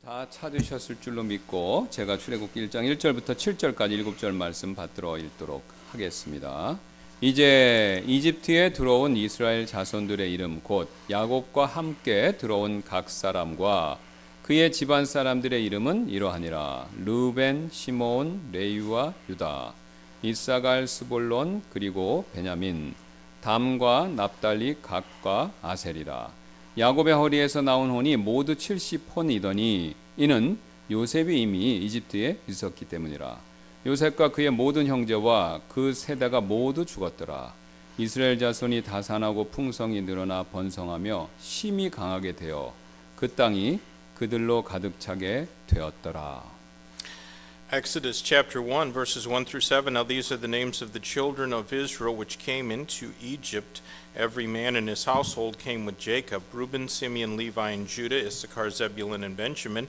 다 찾으셨을 줄로 믿고 제가 출애굽기 1장 1절부터 7절까지 7절 말씀 받들어 읽도록 하겠습니다. 이제 이집트에 들어온 이스라엘 자손들의 이름 곧 야곱과 함께 들어온 각 사람과 그의 집안 사람들의 이름은 이러하니라. 르벤, 시몬, 레위와 유다, 이사갈, 스볼론 그리고 베냐민, 담과 납달리, gad과 아셀이라. 야곱의 허리에서 나온 혼이 모두 70혼이더니 이는 요셉이 이미 이집트에 있었기 때문이라. 요셉과 그의 모든 형제와 그 세대가 모두 죽었더라. 이스라엘 자손이 다산하고 풍성이 늘어나 번성하며 심히 강하게 되어 그 땅이 그들로 가득 차게 되었더라. Exodus chapter 1 verses 1 through 7. Now these are the names of the children of Israel which came into Egypt. Every man in his household came with Jacob: Reuben, Simeon, Levi, and Judah, Issachar, Zebulun, and Benjamin,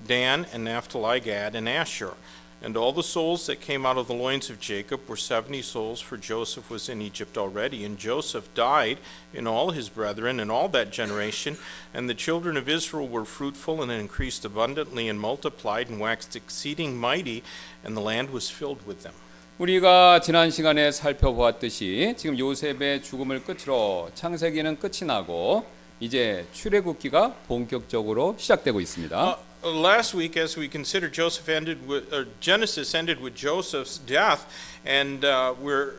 Dan, and Naphtali, Gad, and Asher. And all the souls that came out of the loins of Jacob were 70 souls, for Joseph was in Egypt already. And Joseph died in all his brethren and all that generation. And the children of Israel were fruitful and increased abundantly and multiplied and waxed exceeding mighty, and the land was filled with them. 우리가 지난 시간에 살펴보았듯이 지금 요셉의 죽음을 끝으로 창세기는 끝이 나고 이제 출애굽기가 본격적으로 시작되고 있습니다. Last week, as we considered, Genesis ended with Joseph's death, and we're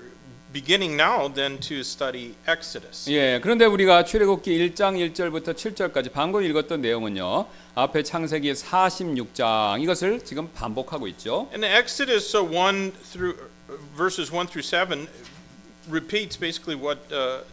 beginning now then to study Exodus. 예, 그런데 우리가 출애굽기 1장 1절부터 7절까지 방금 읽었던 내용은요. 앞에 창세기 46장 이것을 지금 반복하고 있죠. And Exodus 1 through verses 1 through 7 repeats basically what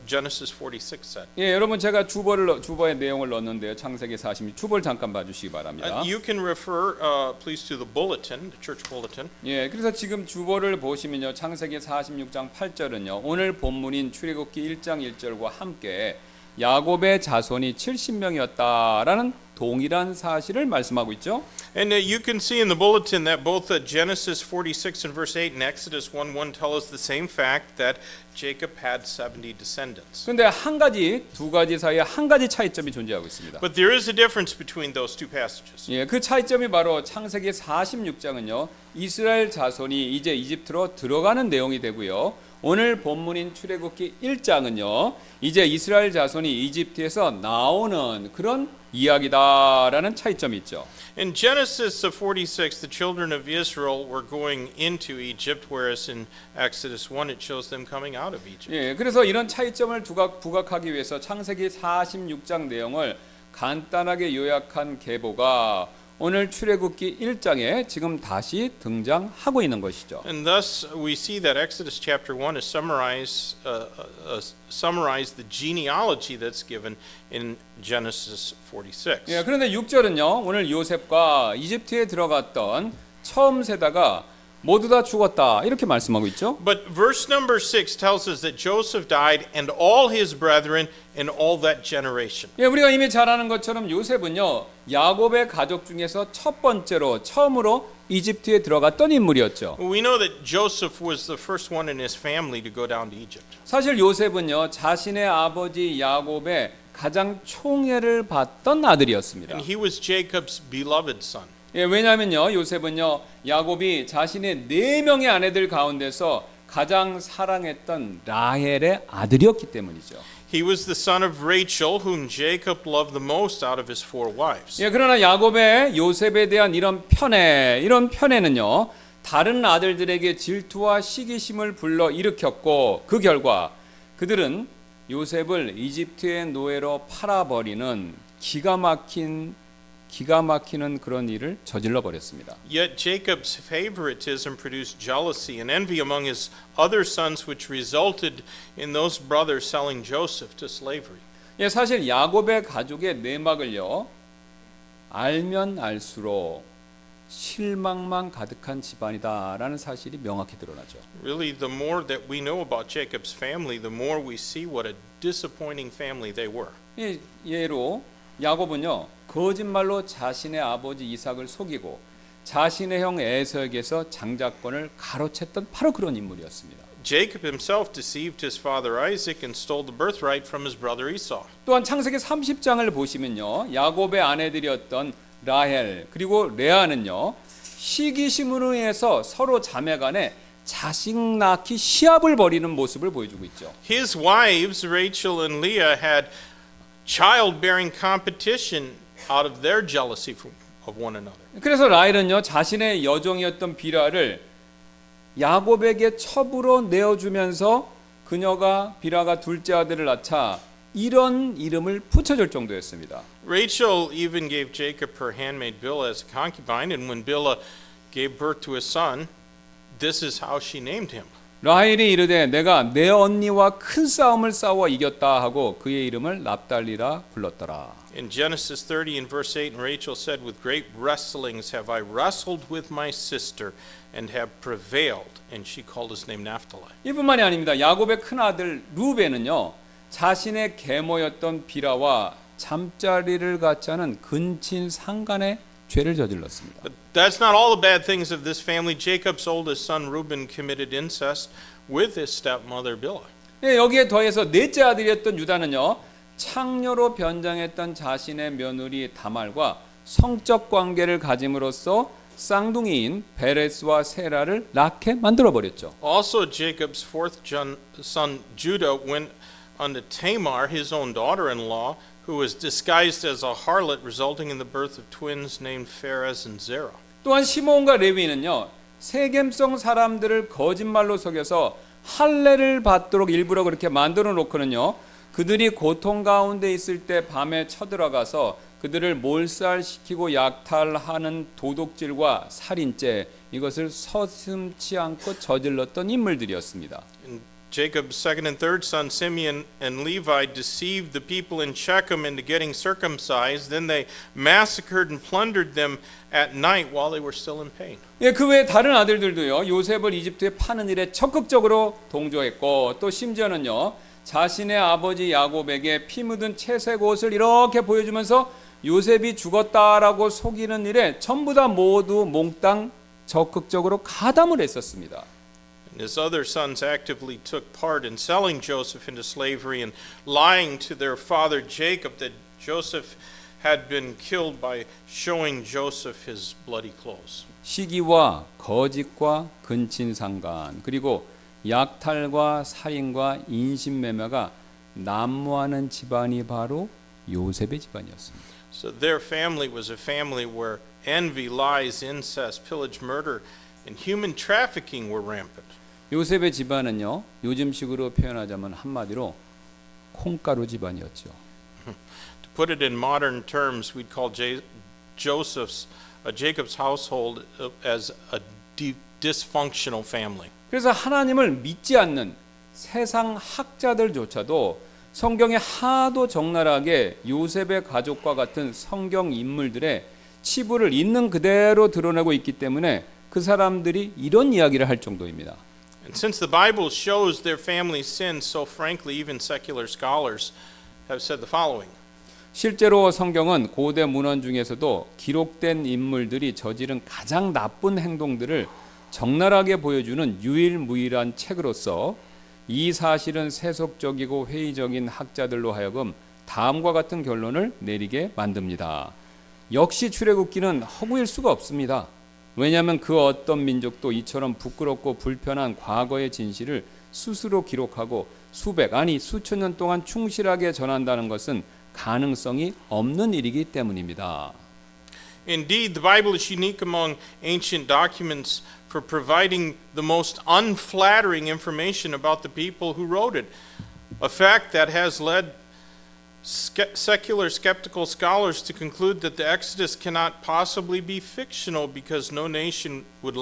Genesis 46 said. 예, 여러분 제가 주보의 내용을 넣었는데요. 창세기 46 주보를 잠깐 봐주시기 바랍니다. You can refer, please, to the bulletin, the church bulletin. 예, 그래서 지금 주보를 보시면요. 창세기 46장 8절은요. 오늘 본문인 출애굽기 1장 1절과 함께 야곱의 자손이 70명이었다라는 동일한 사실을 말씀하고 있죠. And you can see in the bulletin that both Genesis 46 and verse 8 and Exodus 1:1 tell us the same fact that Jacob had 70 descendants. 근데 두 가지 사이에 한 가지 차이점이 존재하고 있습니다. But there is a difference between those two passages. 예, 그 차이점이 바로 창세기 46장은요. 이스라엘 자손이 이제 이집트로 들어가는 내용이 되고요. 오늘 본문인 출애굽기 1장은요. 이제 이스라엘 자손이 이집트에서 나오는 그런 이야기다라는 차이점이 있죠. In Genesis 46, the children of Israel were going into Egypt, whereas in Exodus 1 it shows them coming out of Egypt. 예, 그래서 이런 차이점을 부각하기 위해서 창세기 46장 내용을 간단하게 요약한 계보가 오늘 출애굽기 1장에 지금 다시 등장하고 있는 것이죠. And thus we see that Exodus chapter 1 is summarize the genealogy that's given in Genesis 46. 예, 그런데 6절은요. 오늘 요셉과 이집트에 들어갔던 처음 세대가 모두 다 죽었다 이렇게 말씀하고 있죠. But verse number 6 tells us that Joseph died and all his brethren and all that generation. 예, 우리가 이미 잘 아는 것처럼 요셉은요. 야곱의 가족 중에서 처음으로 이집트에 들어갔던 인물이었죠. We know that Joseph was the first one in his family to go down to Egypt. 사실 요셉은요. 자신의 아버지 야곱의 가장 총애를 받던 아들이었습니다. And he was Jacob's beloved son. 예, 왜냐하면요. 요셉은요. 야곱이 자신의 4명의 아내들 가운데서 가장 사랑했던 라헬의 아들이었기 때문이죠. He was the son of Rachel, whom Jacob loved the most out of his 4 wives. 예, 그러나 야곱의 요셉에 대한 이런 편애는요. 다른 아들들에게 질투와 시기심을 불러 일으켰고 그 결과 그들은 요셉을 이집트의 노예로 팔아버리는 기가 막히는 그런 일을 저질러 버렸습니다. Yet Jacob's favoritism produced jealousy and envy among his other sons, which resulted in those brothers selling Joseph to slavery. 예, 사실 야곱의 가족의 내막을요. 알면 알수록 실망만 가득한 집안이다라는 사실이 명확히 드러나죠. Really, the more that we know about Jacob's family, the more we see what a disappointing family they were. 예, 예로 야곱은요. 거짓말로 자신의 아버지 이삭을 속이고 자신의 형 에서에게서 장자권을 가로챘던 바로 그런 인물이었습니다. Jacob himself deceived his father Isaac and stole the birthright from his brother Esau. 또한 창세기 30장을 보시면요. 야곱의 아내들이었던 라헬 그리고 레아는요 시기심으로 인해서 서로 자매간에 자식 낳기 시합을 벌이는 모습을 보여주고 있죠. His wives, Rachel and Leah, had childbearing competition out of their jealousy of one another. 그래서 라헬은요 자신의 여종이었던 비라를 야곱에게 첩으로 내어주면서 그녀가 비라가 둘째 아들을 낳자 이런 이름을 붙여줄 정도였습니다. Rachel even gave Jacob her handmaid Bilhah as a concubine, and when Bilhah gave birth to a son, this is how she named him. 라헬이 이르되 내가 내 언니와 큰 싸움을 싸워 이겼다 하고 그의 이름을 납달리라 불렀더라. In Genesis 30 and verse 8, and Rachel said, with great wrestlings have I wrestled with my sister and have prevailed. And she called his name Naphtali. 이뿐만이 아닙니다. 야곱의 큰 아들 루벤은요 자신의 계모였던 비라와 잠자리를 같이 하는 근친 상간의 죄를 저질렀습니다. But that's not all the bad things of this family. Jacob's oldest son Reuben committed incest with his stepmother Bilhah. 예, 여기에 더해서 넷째 아들이었던 유다는요 창녀로 변장했던 자신의 며느리 다말과 성적 관계를 가짐으로써 쌍둥이인 베레스와 세라를 낳게 만들어 버렸죠. Also, Jacob's fourth son Judah went unto Tamar, his own daughter-in-law, who was disguised as a harlot, resulting in the birth of twins named Pharez and Zerah. 또한 시몬과 레위는요 세겜성 사람들을 거짓말로 속여서 할례를 받도록 일부러 그렇게 만들어 놓고는요 그들이 고통 가운데 있을 때 밤에 쳐들어가서 그들을 몰살시키고 약탈하는 도둑질과 살인죄 이것을 서슴지 않고 저질렀던 인물들이었습니다. And Jacob's second and third son Simeon and Levi deceived the people in Shechem into getting circumcised. Then they massacred and plundered them at night while they were still in pain. 예, 그 외에 다른 아들들도요 요셉을 이집트에 파는 일에 적극적으로 동조했고 또 심지어는요 자신의 아버지 야곱에게 피 묻은 채색 옷을 이렇게 보여주면서 요셉이 죽었다라고 속이는 일에 전부 다 모두 몽땅 적극적으로 가담을 했었습니다. And his other sons actively took part in selling Joseph into slavery and lying to their father Jacob that Joseph had been killed by showing Joseph his bloody clothes. 시기와 거짓과 근친상간 그리고 약탈과 살인과 인신매매가 난무하는 집안이 바로 요셉의 집안이었습니다. So their family was a family where envy, lies, incest, pillage, murder, and human trafficking were rampant. 요셉의 집안은요 요즘식으로 표현하자면 한마디로 콩가루 집안이었죠. To put it in modern terms, we'd call Jacob's household as a dysfunctional family. 그래서 하나님을 믿지 않는 세상 학자들조차도 성경에 하도 적나라하게 요셉의 가족과 같은 성경 인물들의 치부를 있는 그대로 드러내고 있기 때문에 그 사람들이 이런 이야기를 할 정도입니다. And since the Bible shows their family sins so frankly, even secular scholars have said the following. 실제로 성경은 고대 문헌 중에서도 기록된 인물들이 저지른 가장 나쁜 행동들을 적나라하게 보여주는 유일무이한 책으로서 이 사실은 세속적이고 회의적인 학자들로 하여금 다음과 같은 결론을 내리게 만듭니다. 역시 출애굽기는 허구일 수가 없습니다. 왜냐하면 그 어떤 민족도 이처럼 부끄럽고 불편한 과거의 진실을 스스로 기록하고 수백 아니 수천 년 동안 충실하게 전한다는 것은 가능성이 없는 일이기 때문입니다. Indeed, the Bible is unique among ancient documents for providing the most unflattering information about the people who wrote it, a fact that has led secular skeptical scholars to conclude that the Exodus cannot possibly be fictional because no nation would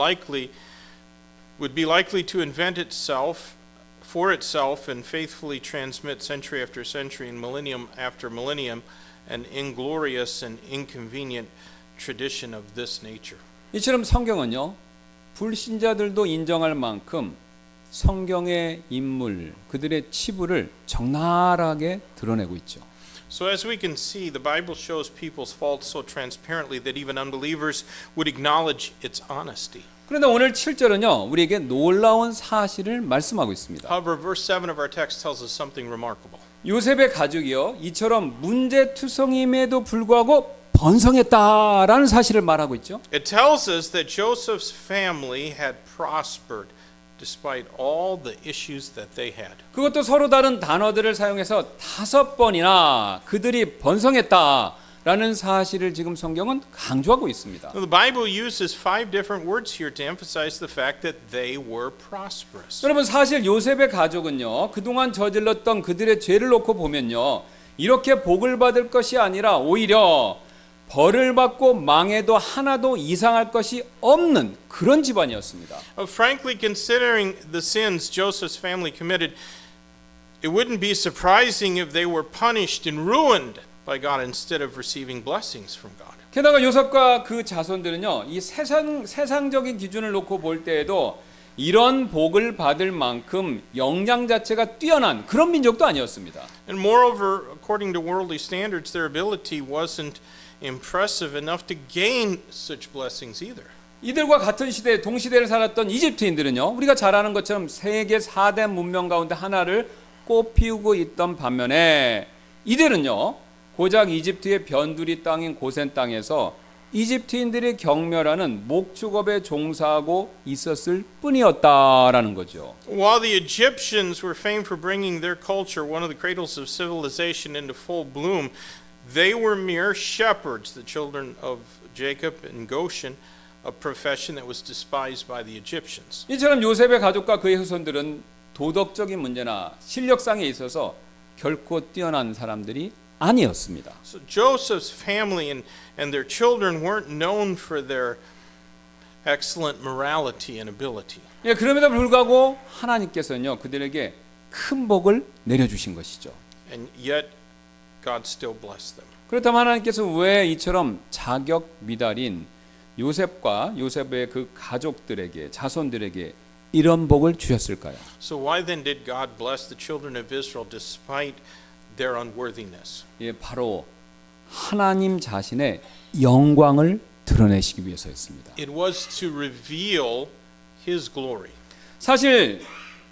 be likely to invent itself for itself and faithfully transmit century after century and millennium after millennium an inglorious and inconvenient tradition of this nature. 이처럼 성경은요 불신자들도 인정할 만큼 성경의 인물 그들의 치부를 적나라하게 드러내고 있죠. So as we can see, the Bible shows people's faults so transparently that even unbelievers would acknowledge its honesty. 그런데 오늘 7절은요 우리에게 놀라운 사실을 말씀하고 있습니다. However, verse 7 of our text tells us something remarkable. 요셉의 가족이요 이처럼 문제투성임에도 불구하고 번성했다라는 사실을 말하고 있죠. It tells us that Joseph's family had prospered despite all the issues that they had. 그것도 서로 다른 단어들을 사용해서 5번이나 그들이 번성했다라는 사실을 지금 성경은 강조하고 있습니다. Now, the Bible uses 5 different words here to emphasize the fact that they were prosperous. 여러분 사실 요셉의 가족은요 그동안 저질렀던 그들의 죄를 놓고 보면요 이렇게 복을 받을 것이 아니라 오히려 벌을 받고 망해도 하나도 이상할 것이 없는 그런 집안이었습니다. Frankly, considering the sins Joseph's family committed, it wouldn't be surprising if they were punished and ruined by God instead of receiving blessings from God. 게다가 요셉과 그 자손들은요 이 세상적인 기준을 놓고 볼 때에도 이런 복을 받을 만큼 역량 자체가 뛰어난 그런 민족도 아니었습니다. And moreover, according to worldly standards, their ability wasn't impressive enough to gain such blessings either. 이들과 같은 시대 동시대를 살았던 이집트인들은요 우리가 잘 아는 것처럼 세계 4대 문명 가운데 하나를 꽃피우고 있던 반면에 이들은요 고작 이집트의 변두리 땅인 고센 땅에서 이집트인들이 경멸하는 목축업에 종사하고 있었을 뿐이었다라는 거죠. While the Egyptians were famed for bringing their culture, one of the cradles of civilization, into full bloom, they were mere shepherds, the children of Jacob and Goshen, a profession that was despised by the Egyptians. 이처럼 요셉의 가족과 그의 후손들은 도덕적인 문제나 실력상에 있어서 결코 뛰어난 사람들이 아니었습니다. So Joseph's family and their children weren't known for their excellent morality and ability. 예, 그럼에도 불구하고 하나님께서는요 그들에게 큰 복을 내려주신 것이죠. And yet God still blessed them. 그렇다면 하나님께서 왜 이처럼 자격 미달인 요셉과 요셉의 그 가족들에게 자손들에게 이런 복을 주셨을까요? So why then did God bless the children of Israel despite their unworthiness? 예, 바로 하나님 자신의 영광을 드러내시기 위해서였습니다. It was to reveal His glory. 사실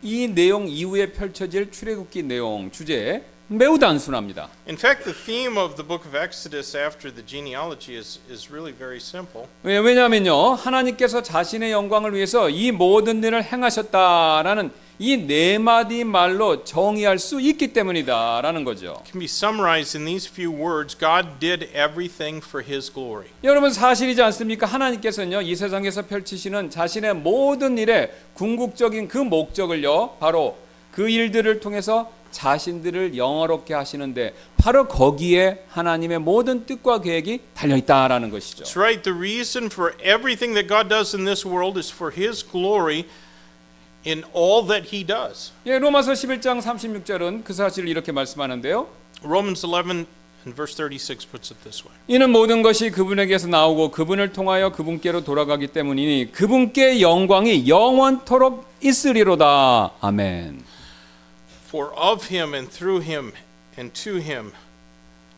이 내용 이후에 펼쳐질 출애굽기 내용 주제 매우 단순합니다. In fact, the theme of the book of Exodus after the genealogy is really very simple. 왜냐하면요 하나님께서 자신의 영광을 위해서 이 모든 일을 행하셨다라는 이 네 마디 말로 정의할 수 있기 때문이다라는 거죠. It can be summarized in these few words. God did everything for His glory. 여러분 사실이지 않습니까? 하나님께서는요 이 세상에서 펼치시는 자신의 모든 일의 궁극적인 그 목적을요 바로 그 일들을 통해서 자신들을 영화롭게 하시는데 바로 거기에 하나님의 모든 뜻과 계획이 달려 있다라는 것이죠. That's right. The reason for everything that God does in this world is for His glory in all that He does. 예, 로마서 11장 36절은 그 사실을 이렇게 말씀하는데요. Romans 11 and verse 36 puts it this way. 이는 모든 것이 그분에게서 나오고 그분을 통하여 그분께로 돌아가기 때문이니 그분께 영광이 영원토록 있으리로다. 아멘. For of Him and through Him and to Him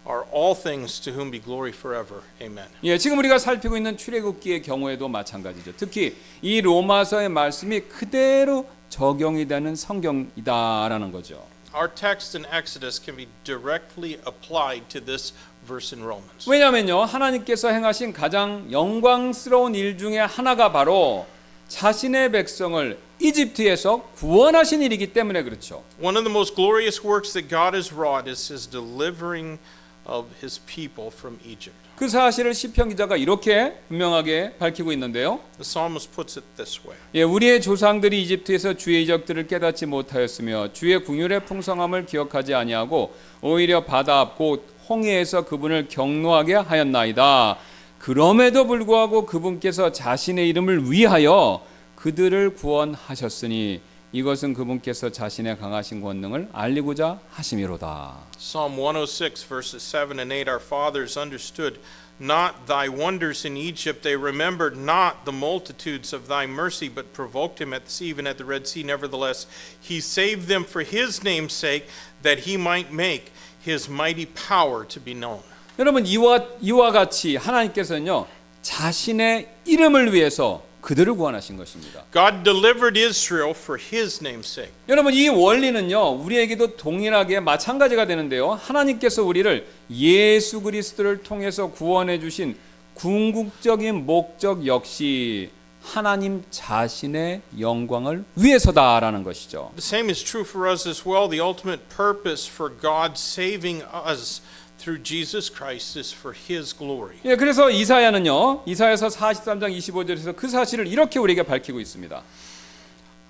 are all things, to whom be glory forever. Amen. 예, 지금 우리가 살피고 있는 출애굽기의 경우에도 마찬가지죠. 특히 이 로마서의 말씀이 그대로 적용이 되는 성경이다라는 거죠. Our text in Exodus can be directly applied to this verse in Romans. 왜냐하면요, 하나님께서 행하신 가장 영광스러운 일 중에 하나가 바로 자신의 백성을 이집트에서 구원하신 일이기 때문에 그렇죠. One of the most glorious works that God has wrought is His delivering of His people from Egypt. 그 사실을 시편 기자가 이렇게 분명하게 밝히고 있는데요. The psalmist puts it this way. 예, 우리의 조상들이 이집트에서 주의 이적들을 깨닫지 못하였으며 주의 궁율의 풍성함을 기억하지 아니하고 오히려 바다 앞 곧 홍해에서 그분을 경노하게 하였나이다. 그럼에도 불구하고 그분께서 자신의 이름을 위하여 그들을 구원하셨으니 이것은 그분께서 자신의 강하신 권능을 알리고자 하심이로다. Psalm 106 verses 7 and 8, our fathers understood not thy wonders in Egypt. They remembered not the multitudes of thy mercy, but provoked him at the sea, even at the Red Sea. Nevertheless, he saved them for his name's sake, that he might make his mighty power to be known. 여러분 이와 같이 하나님께서는요 자신의 이름을 위해서 그들을 구원하신 것입니다. God delivered Israel for his name's sake. 여러분 이 원리는요 우리에게도 동일하게 마찬가지가 되는데요. 하나님께서 우리를 예수 그리스도를 통해서 구원해 주신 궁극적인 목적 역시 하나님 자신의 영광을 위해서다라는 것이죠. The same is true for us as well. The ultimate purpose for God saving us through Jesus Christ is for his glory. 예, 그래서 이사야는요. 이사야서 43장 25절에서 그 사실을 이렇게 우리에게 밝히고 있습니다.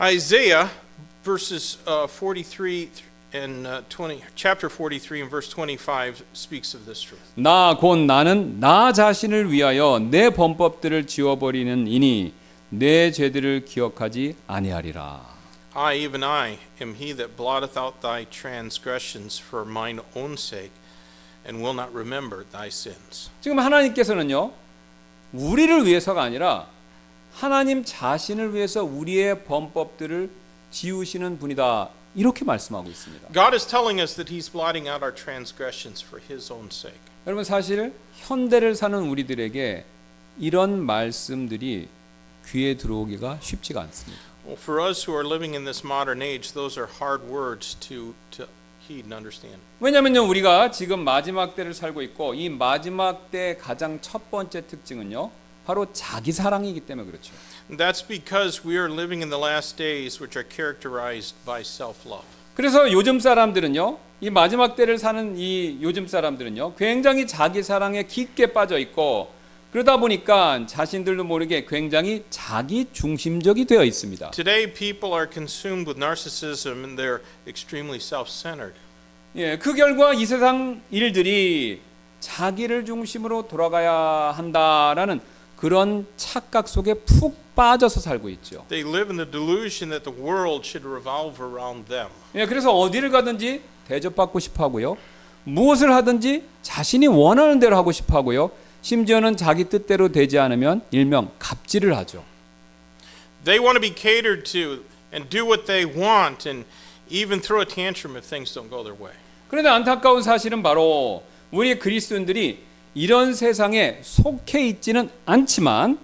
Isaiah verses 43 and 20 chapter 43 and verse 25 speaks of this truth. 나 곧 나는 나 자신을 위하여 내 범법들을 지워버리는 이니 내 죄들을 기억하지 아니하리라. Even I am he that blotteth out thy transgressions for mine own sake and will not remember thy sins. 지금 하나님께서는요. 우리를 위해서가 아니라 하나님 자신을 위해서 우리의 범법들을 지우시는 분이다. 이렇게 말씀하고 있습니다. God is telling us that he's blotting out our transgressions for his own sake. 여러분 사실 현대를 사는 우리들에게 이런 말씀들이 귀에 들어오기가 쉽지가 않습니다. Well, for us who are living in this modern age, those are hard words to heed and understand. 왜냐면요 우리가 지금 마지막 때를 살고 있고 이 마지막 때 가장 첫 번째 특징은요 바로 자기 사랑이기 때문에 그렇죠. And that's because we are living in the last days which are characterized by self-love. 그래서 요즘 사람들은요 이 마지막 때를 사는 이 요즘 사람들은요 굉장히 자기 사랑에 깊게 빠져 있고 그러다 보니까 자신들도 모르게 굉장히 자기 중심적이 되어 있습니다. Today people are consumed with narcissism and they're extremely self-centered. 예, 그 결과 이 세상 일들이 자기를 중심으로 돌아가야 한다라는 그런 착각 속에 푹 빠져서 살고 있죠. They live in the delusion that the world should revolve around them. 예, 그래서 어디를 가든지 대접받고 싶어 하고요. 무엇을 하든지 자신이 원하는 대로 하고 싶어 하고요. 심지어는 자기 뜻대로 되지 않으면 일명 갑질을 하죠. They want to be catered to and do what they want and even throw a tantrum if things don't go their way. 그런데 안타까운 사실은 바로 우리 그리스도인들이 이런 세상에 속해 있지는 않지만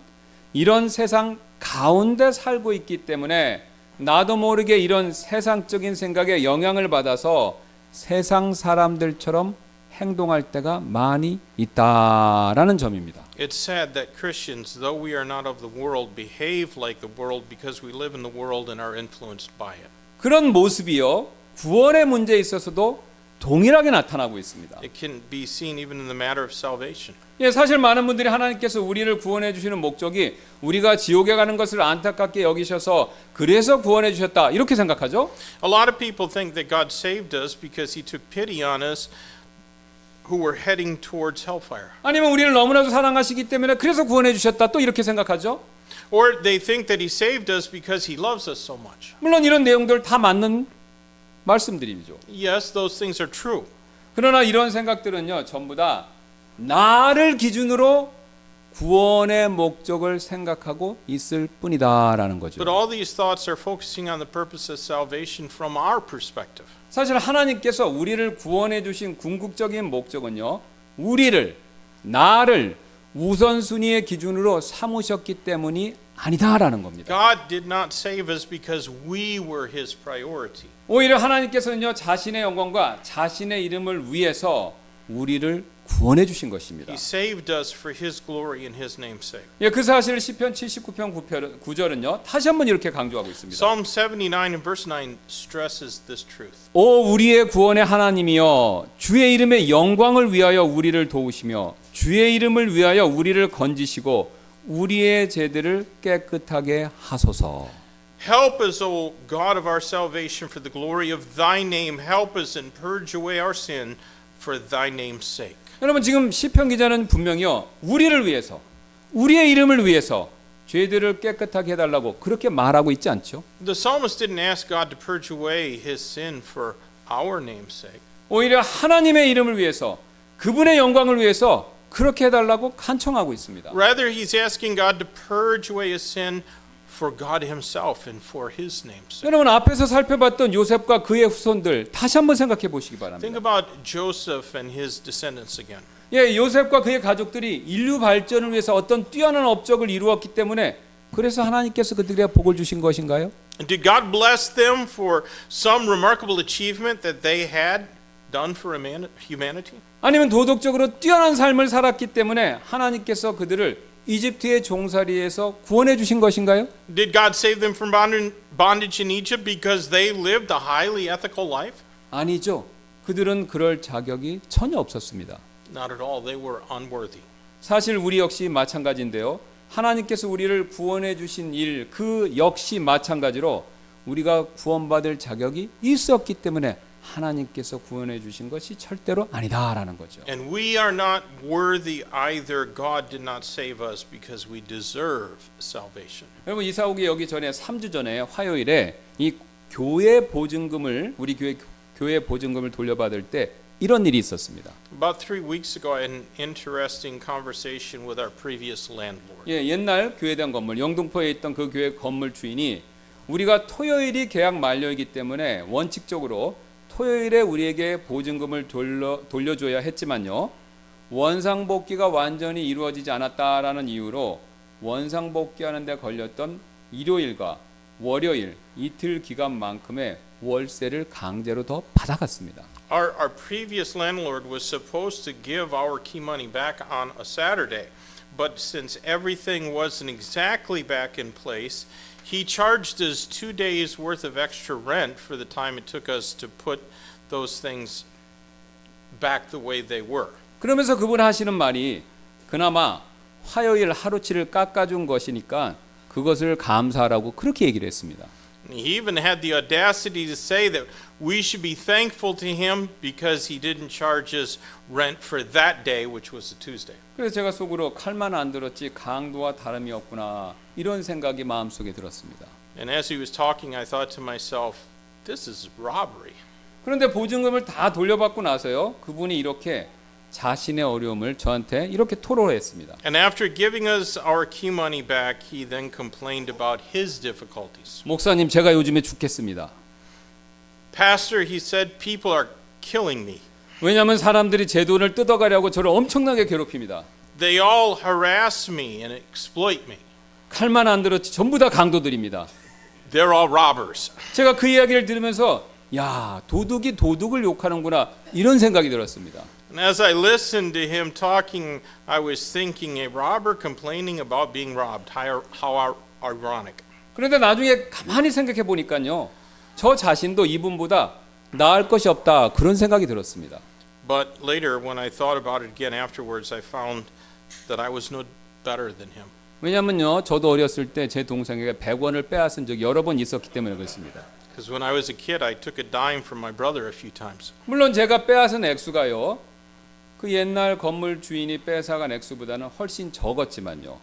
이런 세상 가운데 살고 있기 때문에 나도 모르게 이런 세상적인 생각에 영향을 받아서 세상 사람들처럼 행동할 때가 많이 있다라는 점입니다. It's sad that Christians, though we are not of the world, behave like the world because we live in the world and are influenced by it. 그런 모습이요 구원의 문제에 있어서도 동일하게 나타나고 있습니다. It can be seen even in the matter of salvation. 예, 사실 많은 분들이 하나님께서 우리를 구원해 주시는 목적이 우리가 지옥에 가는 것을 안타깝게 여기셔서 그래서 구원해 주셨다 이렇게 생각하죠. A lot of people think that God saved us because he took pity on us who were heading towards hellfire. 아니면 우리를 너무나도 사랑하시기 때문에 그래서 구원해 주셨다 또 이렇게 생각하죠. Or they think that he saved us because he loves us so much. 물론 이런 내용들 다 맞는 말씀들이죠. Yes, those things are true. 그러나 이런 생각들은요 전부 다 나를 기준으로 구원의 목적을 생각하고 있을 뿐이다라는 거죠. But all these thoughts are focusing on the purpose of salvation from our perspective. 사실 하나님께서 우리를 구원해 주신 궁극적인 목적은요. 우리를 나를 우선순위의 기준으로 삼으셨기 때문이 아니다라는 겁니다. God did not save us because we were his priority. 오히려 하나님께서는요. 자신의 영광과 자신의 이름을 위해서 우리를 구원해 주신 것입니다. He saved us for his glory and his name's sake. 예, 그 사실을 시편 79편 9절은요. 다시 한번 이렇게 강조하고 있습니다. Psalm 79 and verse 9 stresses this truth. 오 우리의 구원의 하나님이여 주의 이름의 영광을 위하여 우리를 도우시며 주의 이름을 위하여 우리를 건지시고 우리의 죄들을 깨끗하게 하소서. Help us, O God of our salvation, for the glory of thy name. Help us and purge away our sin for thy name's sake. 여러분 지금 시편 기자는 분명히요. 우리를 위해서 우리의 이름을 위해서 죄들을 깨끗하게 해달라고 그렇게 말하고 있지 않죠? The psalmist didn't ask God to purge away his sin for our name's sake. 오히려 하나님의 이름을 위해서 그분의 영광을 위해서 그렇게 해달라고 간청하고 있습니다. Rather, he's asking God to purge away his sin for God himself and for his name's sake. 여러분 앞에서 살펴봤던 요셉과 그의 후손들 다시 한번 생각해 보시기 Think 바랍니다. about Joseph and his descendants again. 예, 요셉과 그의 가족들이 인류 발전을 위해서 어떤 뛰어난 업적을 이루었기 때문에 그래서 하나님께서 그들에게 복을 주신 것인가요? Did God bless them for some remarkable achievement that they had done for humanity? 아니면 도덕적으로 뛰어난 삶을 살았기 때문에 하나님께서 그들을 이집트의 종살이에서 구원해 주신 것인가요? Did God save them from bondage in Egypt because they lived a highly ethical life? 아니죠. 그들은 그럴 자격이 전혀 없었습니다. Not at all. They were unworthy. 사실 우리 역시 마찬가지인데요. 하나님께서 우리를 구원해 주신 일, 그 역시 마찬가지로 우리가 구원받을 자격이 있었기 때문에 하나님께서 구원해 주신 것이 절대로 아니다라는 거죠. And we are not worthy either. God did not save us because we deserve salvation. 여러분 이사옥이 여기 전에 3주 전에 화요일에 이 교회 보증금을 우리 교회 보증금을 돌려받을 때 이런 일이 있었습니다. About 3 weeks ago, I had an interesting conversation with our previous landlord. 예, 옛날 교회당 건물 영등포에 있던 그 교회 건물 주인이 우리가 토요일이 계약 만료이기 때문에 원칙적으로 토요일에 우리에게 보증금을 돌려줘야 했지만요. 원상복귀가 완전히 이루어지지 않았다라는 이유로 원상복귀하는 데 걸렸던 일요일과 월요일 이틀 기간만큼의 월세를 강제로 더 받아갔습니다. Our previous landlord was supposed to give our key money back on a Saturday, but since everything wasn't exactly back in place, he charged us 2 days worth of extra rent for the time it took us to put those things back the way they were. 그러면서 그분 하시는 말이 그나마 화요일 하루치를 깎아준 것이니까 그것을 감사하라고 그렇게 얘기를 했습니다. He even had the audacity to say that we should be thankful to him because he didn't charge us rent for that day, which was a Tuesday. 그래서 제가 속으로 칼만 안 들었지 강도와 다름이 없구나 이런 생각이 마음속에 들었습니다. And as he was talking, I thought to myself, this is robbery. 그런데 보증금을 다 돌려받고 나서요. 그분이 이렇게 자신의 어려움을 저한테 이렇게 토로했습니다. And after giving us our key money back, he then complained about his difficulties. 목사님, 제가 요즘에 죽겠습니다. Pastor, he said, people are killing me. 왜냐하면 사람들이 제 돈을 뜯어가려고 저를 엄청나게 괴롭힙니다. They all harass me and exploit me. 칼만 안 들었지 전부 다 강도들입니다. They're all robbers. 제가 그 이야기를 들으면서 야, 도둑이 도둑을 욕하는구나 이런 생각이 들었습니다. And as I listened to him talking, I was thinking, a robber complaining about being robbed. How ironic. 그런데 나중에 가만히 생각해 보니까요. 저 자신도 이분보다 나을 것이 없다 그런 생각이 들었습니다. But later, when I thought about it again afterwards, I found that I was no better than him. 왜냐면요. 저도 어렸을 때 제 동생에게 100원을 빼앗은 적이 여러 번 있었기 때문에 그렇습니다. Because when I was a kid, I took a dime from my brother a few times. 물론 제가 빼앗은 액수가요. 그 옛날 건물 주인이 뺏어간 액수보다는 훨씬 적었지만요.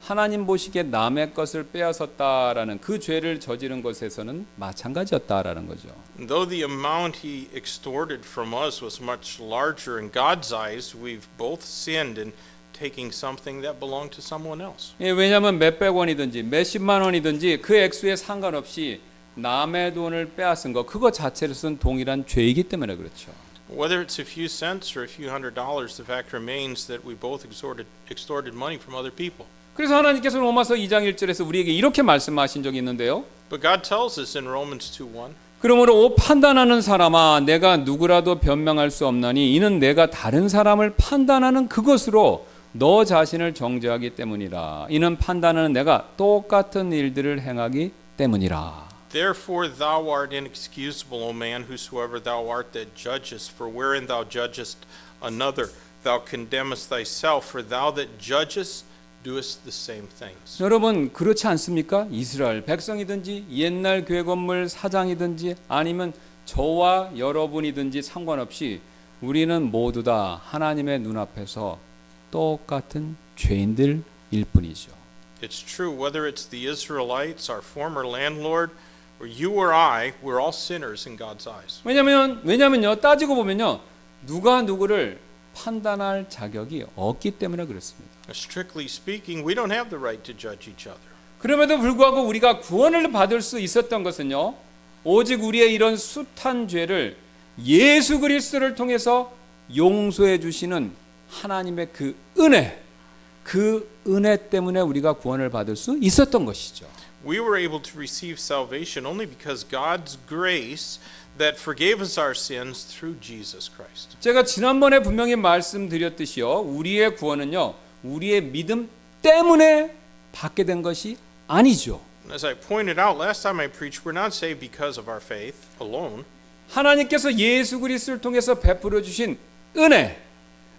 하나님 보시기에 남의 것을 빼앗았다라는 그 죄를 저지른 것에서는 마찬가지였다라는 거죠. And though the amount he extorted from us was much larger in God's eyes, we've both sinned in taking something that belonged to someone else. 예, 왜냐하면 몇백 원이든지 몇십만 원이든지 그 액수에 상관없이 남의 돈을 빼앗은 거 그거 자체로서는 동일한 죄이기 때문에 그렇죠. Whether it's a few cents or a few $100s, the fact remains that we both extorted money from other people. 그래서 하나님께서 로마서 2장 1절에서 우리에게 이렇게 말씀하신 적이 있는데요. But God tells us in Romans 2:1, 그러므로 판단하는 사람아 내가 누구라도 변명할 수 없나니 이는 내가 다른 사람을 판단하는 그것으로 너 자신을 정죄하기 때문이라. 이는 판단하는 내가 똑같은 일들을 행하기 때문이라. Therefore thou art inexcusable, O man, whosoever thou art that judgest. For wherein thou judgest another, thou condemnest thyself. For thou that judgest doest the same things. 여러분 그렇지 않습니까? 이스라엘 백성이든지 옛날 교회 건물 사장이든지 아니면 저와 여러분이든지 상관없이 우리는 모두 다 하나님의 눈앞에서 똑같은 죄인들일 뿐이죠. It's true, whether it's the Israelites, our former landlord, or you or I, we're all sinners in God's eyes. 왜냐면요 따지고 보면요 누가 누구를 판단할 자격이 없기 때문에 그렇습니다. Strictly speaking, we don't have the right to judge each other. 그럼에도 불구하고 우리가 구원을 받을 수 있었던 것은요 오직 우리의 이런 숱한 죄를 예수 그리스도를 통해서 용서해 주시는 하나님의 그 은혜, 그 은혜 때문에 우리가 구원을 받을 수 있었던 것이죠. We were able to receive salvation only because God's grace that forgave us our sins through Jesus Christ. 제가 지난번에 분명히 말씀드렸듯이요. 우리의 구원은요. 우리의 믿음 때문에 받게 된 것이 아니죠. As I pointed out last time I preached, we're not saved because of our faith alone. 하나님께서 예수 그리스도를 통해서 베풀어 주신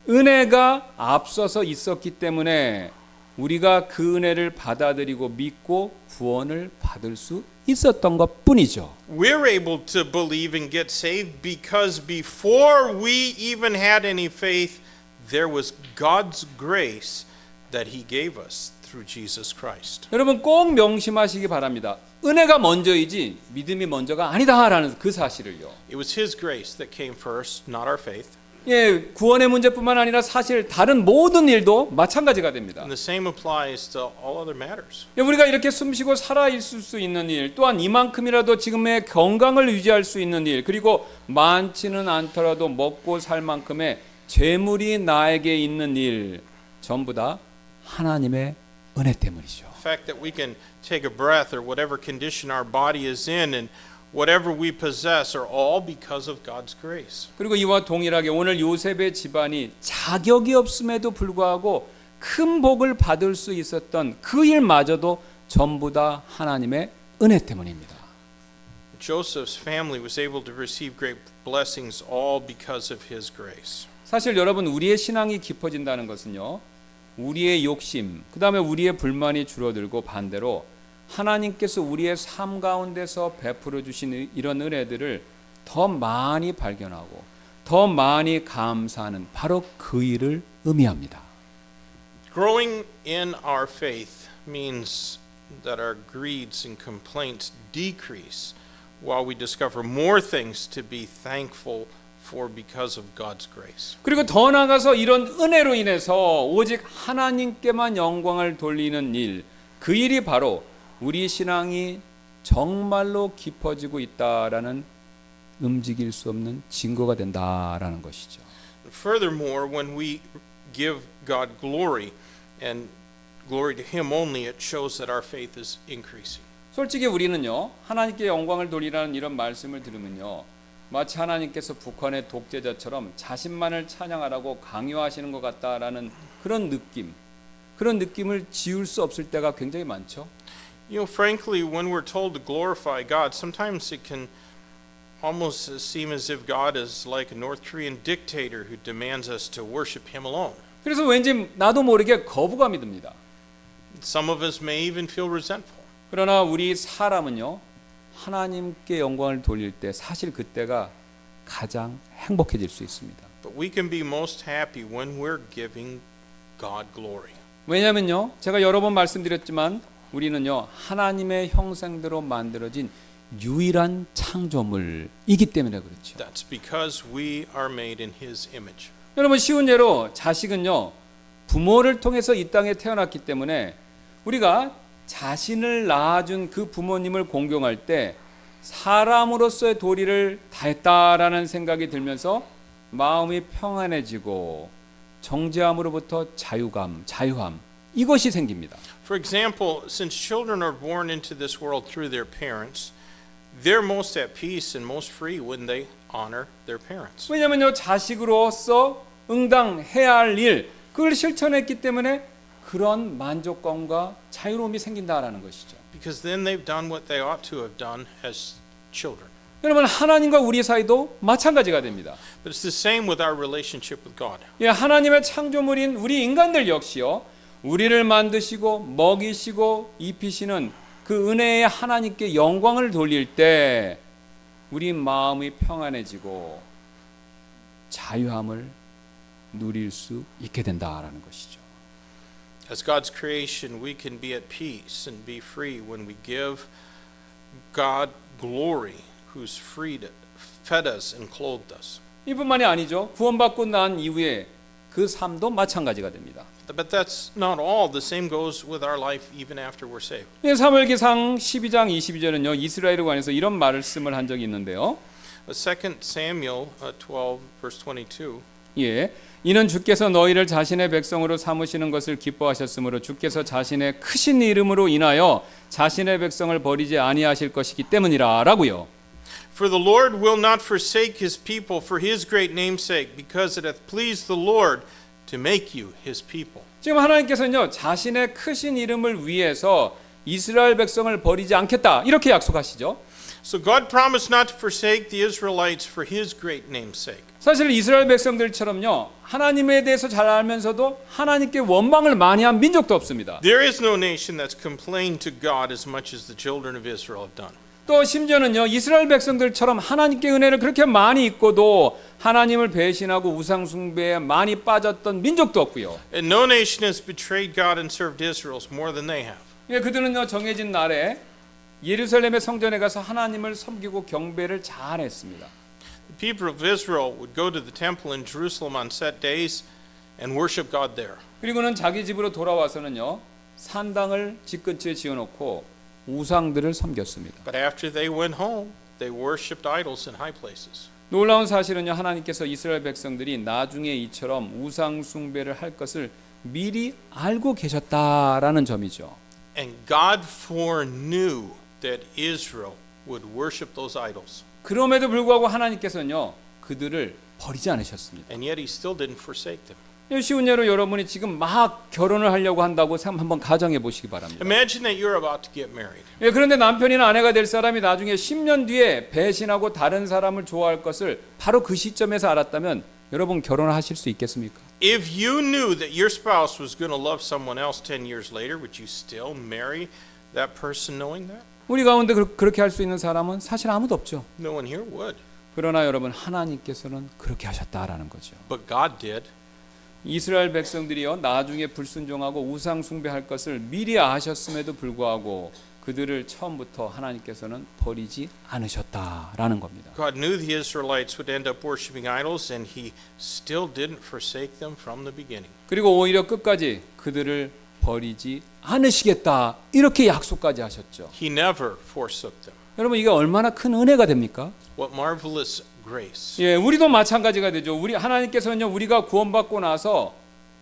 은혜가 앞서서 있었기 때문에 우리가 그 은혜를 받아들이고 믿고 구원을 받을 수 있었던 것뿐이죠. We're able to believe and get saved because before we even had any faith, there was God's grace that He gave us through Jesus Christ. 여러분 꼭 명심하시기 바랍니다. 은혜가 먼저이지 믿음이 먼저가 아니다라는 그 사실을요. It was His grace that came first, not our faith. 예, 구원의 문제뿐만 아니라 사실 다른 모든 일도 마찬가지가 됩니다. And the same applies to all other matters. 예, 우리가 이렇게 숨쉬고 살아 있을 수 있는 일, 또한 이만큼이라도 지금의 건강을 유지할 수 있는 일, 그리고 많지는 않더라도 먹고 살 만큼의 재물이 나에게 있는 일, 전부 다 하나님의 은혜 때문이죠. The fact that we can take a breath or whatever condition our body is in and whatever we possess are all because of God's grace. 그리고 이와 동일하게 오늘 요셉의 집안이 자격이 없음에도 불구하고 큰 복을 받을 수 있었던 그 일마저도 전부 다 하나님의 은혜 때문입니다. Joseph's family was able to receive great blessings all because of his grace. 사실 여러분 우리의 신앙이 깊어진다는 것은요. 우리의 욕심, 그다음에 우리의 불만이 줄어들고 반대로 하나님께서 우리의 삶 가운데서 베풀어 주신 이런 은혜들을 더 많이 발견하고 더 많이 감사하는 바로 그 일을 의미합니다. Growing in our faith means that our greeds and complaints decrease while we discover more things to be thankful for because of God's grace. 그리고 더 나아가서 이런 은혜로 인해서 오직 하나님께만 영광을 돌리는 일, 그 일이 바로 우리 신앙이 정말로 깊어지고 있다라는 움직일 수 없는 증거가 된다라는 것이죠. Furthermore, when we give God glory and glory to Him only, it shows that our faith is increasing. 솔직히 우리는요. 하나님께 영광을 돌리라는 이런 말씀을 들으면요. 마치 하나님께서 북한의 독재자처럼 자신만을 찬양하라고 강요하시는 것 같다라는 그런 느낌을 지울 수 없을 때가 굉장히 많죠. You know, frankly, when we're told to glorify God, sometimes it can almost seem as if God is like a North Korean dictator who demands us to worship Him alone. 그래서 왠지 나도 모르게 거부감이 듭니다. Some of us may even feel resentful. 그러나 우리 사람은요. 하나님께 영광을 돌릴 때 사실 그때가 가장 행복해질 수 있습니다. But we can be most happy when we're giving God glory. 왜냐면요. 제가 여러 번 말씀드렸지만 우리는요. 하나님의 형상대로 만들어진 유일한 창조물이기 때문에 그렇죠. That's because we are made in His image. 여러분 쉬운 예로 자식은요. 부모를 통해서 이 땅에 태어났기 때문에 우리가 자신을 낳아준 그 부모님을 공경할 때 사람으로서의 도리를 다했다라는 생각이 들면서 마음이 평안해지고 정죄함으로부터 자유함 이것이 생깁니다. For example, since children are born into this world through their parents, they're most at peace and most free when they honor their parents. 왜냐면요 자식으로서 응당해야 할 일 그걸 실천했기 때문에 그런 만족감과 자유로움이 생긴다라는 것이죠. Because then they've done what they ought to have done as children. 여러분 하나님과 우리 사이도 마찬가지가 됩니다. But it's the same with our relationship with God. 예, 하나님의 창조물인 우리 인간들 역시요. 우리를 만드시고 먹이시고 입히시는 그 은혜의 하나님께 영광을 돌릴 때 우리 마음이 평안해지고 자유함을 누릴 수 있게 된다라는 것이죠. As God's creation, we can be at peace and be free when we give God glory, who's fed us and clothed us. 이뿐만이 아니죠. 구원받고 난 이후에 그 삶도 마찬가지가 됩니다. But that's not all. The same goes with our life even after we're saved. 사무엘기상 12장 22절은요. 이스라엘에 관해서 이런 말씀을 한 적이 있는데요. 2 Samuel 12 verse 22. 예, 이는 주께서 너희를 자신의 백성으로 삼으시는 것을 기뻐하셨으므로 주께서 자신의 크신 이름으로 인하여 자신의 백성을 버리지 아니하실 것이기 때문이라라고요. For the Lord will not forsake his people for his great name's sake, because it hath pleased the Lord to make you his people. 지금 하나님께서는요, 자신의 크신 이름을 위해서 이스라엘 백성을 버리지 않겠다 이렇게 약속하시죠. So God promised not to forsake the Israelites for his great name's sake. 사실 이스라엘 백성들처럼요, 하나님에 대해서 잘 알면서도 하나님께 원망을 많이 한 민족도 없습니다. There is no nation that's complained to God as much as the children of Israel have done. 또 심지어는요, 이스라엘 백성들처럼 하나님께 은혜를 그렇게 많이 입고도 하나님을 배신하고 우상 숭배에 많이 빠졌던 민족도 없고요. And no nation has betrayed God and served Israel more than they have. 예, 그들은요, 정해진 날에 예루살렘의 성전에 가서 하나님을 섬기고 경배를 잘했습니다. The people of Israel would go to the temple in Jerusalem on set days and worship God there. 그리고는 자기 집으로 돌아와서는요, 산당을 집 근처에 지어놓고 우상들을 섬겼습니다. But after they went home, they worshipped idols in high places. 놀라운 사실은요, 하나님께서 이스라엘 백성들이 나중에 이처럼 우상 숭배를 할 것을 미리 알고 계셨다라는 점이죠. And God foreknew that Israel would worship those idols. 그럼에도 불구하고 하나님께서는요, 그들을 버리지 않으셨습니다. And yet he still didn't forsake them. 쉬운 예로 여러분이 지금 막 결혼을 하려고 한다고 한번 가정해 보시기 바랍니다. Imagine that you're about to get married. 예, 그런데 남편이나 아내가 될 사람이 나중에 10년 뒤에 배신하고 다른 사람을 좋아할 것을 바로 그 시점에서 알았다면 여러분 결혼하실 수 있겠습니까? If you knew that your spouse was going to love someone else 10 years later, would you still marry that person knowing that? 우리 가운데 그렇게 할 수 있는 사람은 사실 아무도 없죠. No one here would. 그러나 여러분 하나님께서는 그렇게 하셨다라는 거죠. But God did. 이스라엘 백성들이요, 나중에 불순종하고 우상 숭배할 것을 미리 아셨음에도 불구하고 그들을 처음부터 하나님께서는 버리지 않으셨다라는 겁니다. God knew the Israelites would end up worshiping idols, and he still didn't forsake them from the beginning. 그리고 오히려 끝까지 그들을 버리지 않으시겠다 이렇게 약속까지 하셨죠. He never forsook them. 여러분 이게 얼마나 큰 은혜가 됩니까? What marvelous grace. 예, 우리도 마찬가지가 되죠. 우리 하나님께서는요, 우리가 구원받고 나서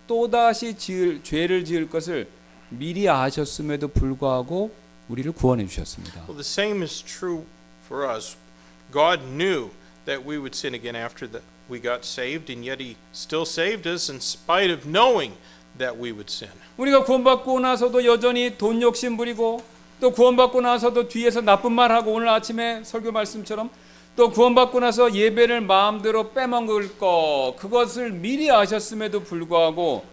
또다시 죄를 지을 것을 미리 아셨음에도 불구하고 우리를 구원해 주셨습니다. Well, the same is true for us. God knew that we would sin again after that we got saved, and yet he still saved us in spite of knowing that we would sin. 우리가 구원받고 나서도 여전히 돈 욕심 부리고 또 구원받고 나서도 뒤에서 나쁜 말하고 오늘 아침에 설교 말씀처럼 또 구원받고 나서 예배를 마음대로 빼먹을 것 그것을 미리 아셨음에도 불구하고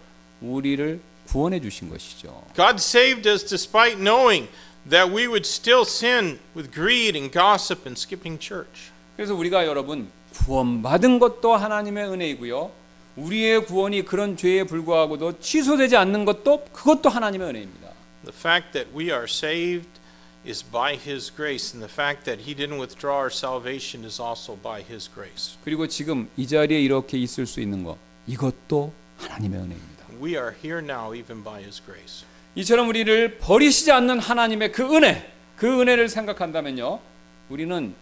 우리를 구원해 주신 것이죠. God saved us despite knowing that we would still sin with greed and gossip and skipping church. 그래서 우리가 여러분 구원받은 것도 하나님의 은혜이고요. 우리의 구원이 그런 죄에 불구하고도 취소되지 않는 것도 그것도 하나님의 은혜입니다. The fact that we are saved is by his grace, and the fact that he didn't withdraw our salvation is also by his grace. 그리고 지금 이 자리에 이렇게 있을 수 있는 것 이것도 하나님의 은혜입니다. We are here now even by his grace. 이처럼 우리를 버리시지 않는 하나님의 그 은혜를 생각한다면요, 우리는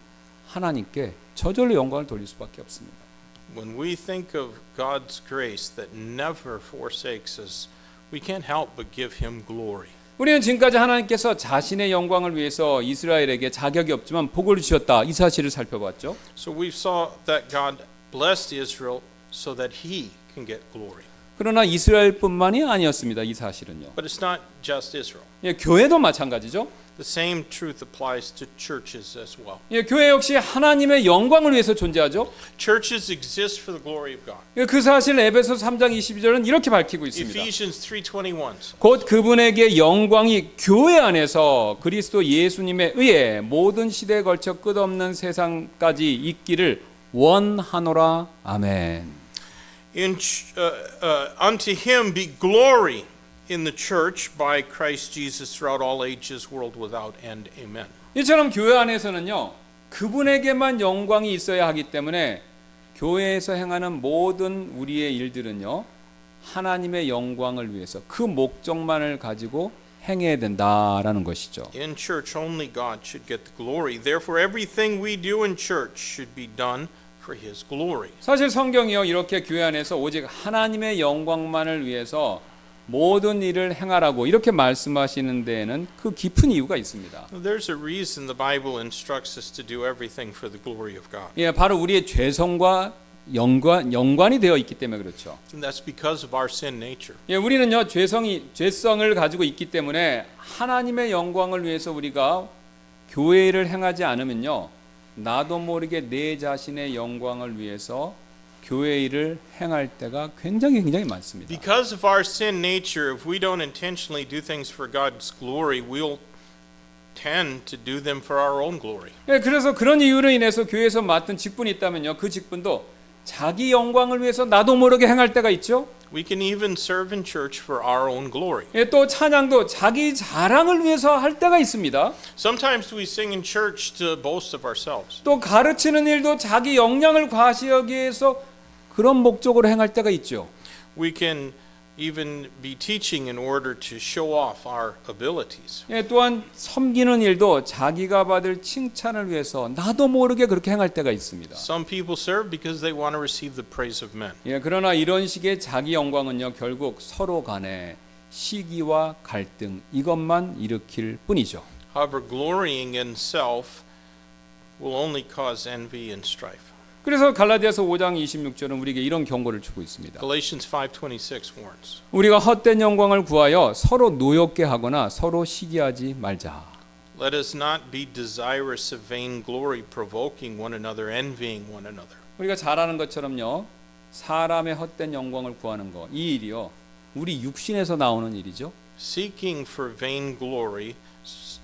하나님께 저절로 영광을 돌릴 수밖에 없습니다. When we think of God's grace that never forsakes us, we can't help but give him glory. 우리는 지금까지 하나님께서 자신의 영광을 위해서 이스라엘에게 자격이 없지만 복을 주셨다 이 사실을 살펴봤죠. So we saw that God blessed Israel so that he can get glory. 그러나 이스라엘뿐만이 아니었습니다. 이 사실은요. But it's not just Israel. 예, 교회도 마찬가지죠. The same truth applies to churches as well. 예, 교회 역시 하나님의 영광을 위해서 존재하죠. Churches exist for the glory of God. 예, 그 사실 에베소 3장 22절은 이렇게 밝히고 있습니다. Ephesians 3:21. 곧 그분에게 영광이 교회 안에서 그리스도 예수님에 의해 모든 시대에 걸쳐 끝없는 세상까지 있기를 원하노라. 아멘. Unto him be glory in the church by Christ Jesus throughout all ages, world without end. Amen. 이처럼 교회 안에서는요, 그분에게만 영광이 있어야 하기 때문에 교회에서 행하는 모든 우리의 일들은요, 하나님의 영광을 위해서 그 목적만을 가지고 행해야 된다라는 것이죠. In church only God should get the glory. Therefore everything we do in church should be done for His glory. 사실 성경이요 이렇게 교회 안에서 오직 하나님의 영광만을 위해서 모든 일을 행하라고 이렇게 말씀하시는 데에는 그 깊은 이유가 있습니다. There's a reason the Bible instructs us to do everything for the glory of God. 예, 바로 우리의 죄성과 연관이 되어 있기 때문에 그렇죠. And that's because of our sin nature. 예, 우리는요 죄성을 가지고 있기 때문에 하나님의 영광을 위해서 우리가 교회 일을 행하지 않으면요 나도 모르게 내 자신의 영광을 위해서 교회 일을 행할 때가 굉장히 많습니다. Because of our sin nature, if we don't intentionally do things for God's glory, we'll tend to do them for our own glory. 예, 그래서 그런 이유로 인해서 교회에서 맡은 직분이 있다면요 그 직분도 자기 영광을 위해서 나도 모르게 행할 때가 있죠. We can even serve in church for our own glory. 예, 또 찬양도 자기 자랑을 위해서 할 때가 있습니다. Sometimes we sing in church to boast of ourselves. 또 가르치는 일도 자기 역량을 과시하기 위해서 그런 목적으로 행할 때가 있죠. We can even be teaching in order to show off our abilities. 예, 또한 섬기는 일도 자기가 받을 칭찬을 위해서 나도 모르게 그렇게 행할 때가 있습니다. Some people serve because they want to receive the praise of men. 예, 그러나 이런 식의 자기 영광은요 결국 서로 간에 시기와 갈등 이것만 일으킬 뿐이죠. However, glorying in self will only cause envy and strife. 그래서 갈라디아서 5장 26절은 우리에게 이런 경고를 주고 있습니다. Galatians 5:26 warns. 우리가 헛된 영광을 구하여 서로 노엽게 하거나 서로 시기하지 말자. Let us not be desirous of vain glory, provoking one another, envying one another. 우리가 잘 아는 것처럼요. 사람의 헛된 영광을 구하는 거, 이 일이요. 우리 육신에서 나오는 일이죠. Seeking for vain glory is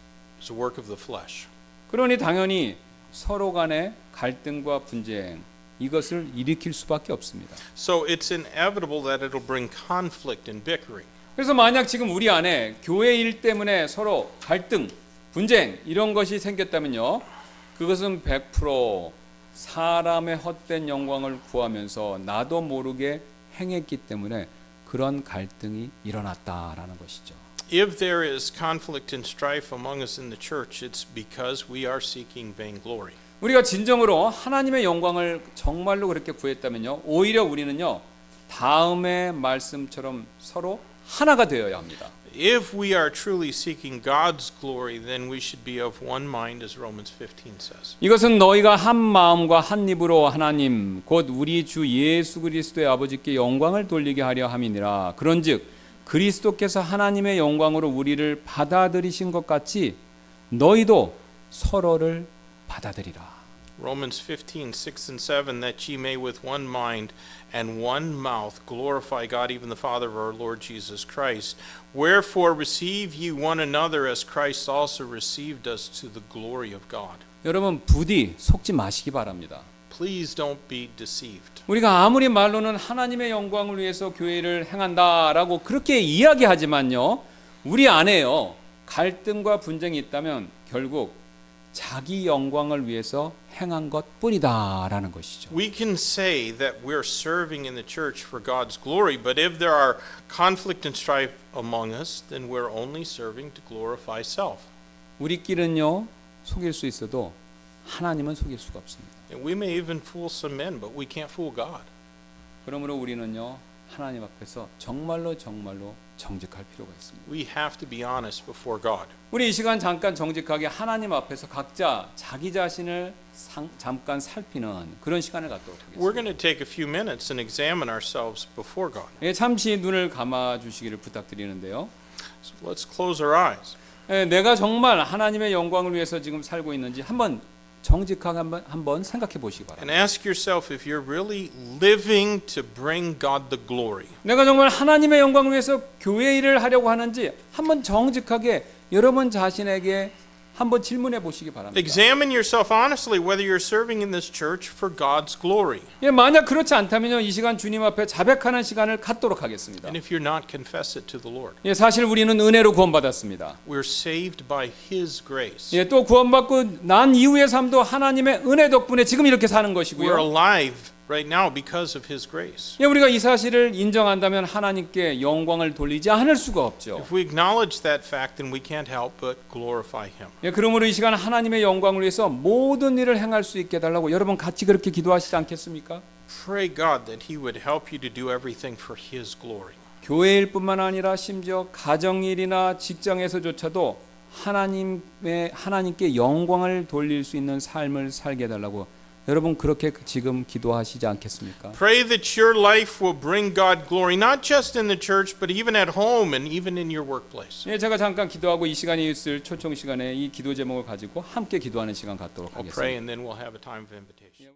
a work of the flesh. 그러니 당연히 서로 간의 갈등과 분쟁 이것을 일으킬 수밖에 없습니다. So it's inevitable that it'll bring conflict and bickering. 그래서 만약 지금 우리 안에 교회 일 때문에 서로 갈등, 분쟁 이런 것이 생겼다면요. 그것은 100% 사람의 헛된 영광을 구하면서 나도 모르게 행했기 때문에 그런 갈등이 일어났다라는 것이죠. If there is conflict and strife among us in the church, it's because we are seeking vain glory. 우리가 진정으로 하나님의 영광을 정말로 그렇게 구했다면요. 오히려 우리는요. 다음의 말씀처럼 서로 하나가 되어야 합니다. If we are truly seeking God's glory, then we should be of one mind, as Romans 15 says. 이것은 너희가 한 마음과 한 입으로 하나님 곧 우리 주 예수 그리스도의 아버지께 영광을 돌리게 하려 함이니라. 그런즉 그리스도께서 하나님의 영광으로 우리를 받아들이신 것 같이 너희도 서로를 받아들이라. Romans 15:6 and 7, that ye may with one mind and one mouth glorify God, even the Father of our Lord Jesus Christ. Wherefore receive ye one another as Christ also received us to the glory of God. 여러분 부디 속지 마시기 바랍니다. Please don't be deceived. 우리가 아무리 말로는 하나님의 영광을 위해서 교회를 행한다라고 그렇게 이야기하지만요. 우리 안에요. 갈등과 분쟁이 있다면 결국 자기 영광을 위해서 행한 것뿐이다라는 것이죠. We can say that we're serving in the church for God's glory, but if there are conflict and strife among us, then we're only serving to glorify self. 우리끼리는요. 속일 수 있어도 하나님은 속일 수가 없습니다. And we may even fool some men, but we can't fool God. 그러므로 우리는요. 하나님 앞에서 정말로 정직할 필요가 있습니다. We have to be honest before God. 우리 이 시간 잠깐 정직하게 하나님 앞에서 각자 자기 자신을 잠깐 살피는 그런 시간을 갖도록 We're 하겠습니다. going to take a few minutes and examine ourselves before God. 예, 잠시 눈을 감아 주시기를 부탁드리는데요. So let's close our eyes. 예, 내가 정말 하나님의 영광을 위해서 지금 살고 있는지 한번 정직하게 한번 생각해 보시기 바랍니다. And ask yourself if you're really living to bring God the glory. 내가 정말 하나님의 영광을 위해서 교회 일을 하려고 하는지 한번 정직하게 여러분 자신에게 한번 질문해 보시기 바랍니다. Examine yourself honestly whether you're serving in this church for God's glory. 예, 만약 그렇지 않다면요, 이 시간 주님 앞에 자백하는 시간을 갖도록 하겠습니다. And if you're not, confess it to the Lord. 예, 사실 우리는 은혜로 구원받았습니다. We're saved by His grace. 예, 또 구원받고 난 이후의 삶도 하나님의 은혜 덕분에 지금 이렇게 사는 We're 것이고요. alive right now because of His grace. 예, 우리가 이 사실을 인정한다면 하나님께 영광을 돌리지 않을 수가 없죠. If we acknowledge that fact, then we can't help but glorify Him. 예, 그러므로 이 시간 하나님의 영광을 위해서 모든 일을 행할 수 있게 해달라고 여러분 같이 그렇게 기도하시지 않겠습니까? Pray God that He would help you to do everything for His glory. 교회일 뿐만 아니라 심지어 가정일이나 직장에서조차도 하나님께 영광을 돌릴 수 있는 삶을 살게 해달라고 여러분 그렇게 지금 기도하시지 않겠습니까? Pray that your life will bring God glory, not just in the church, but even at home and even in your workplace. 예, 제가 잠깐 기도하고 이 시간이 있을 초청 시간에 이 기도 제목을 가지고 함께 기도하는 시간 갖도록 I'll pray 하겠습니다. and then we'll have a time of invitation.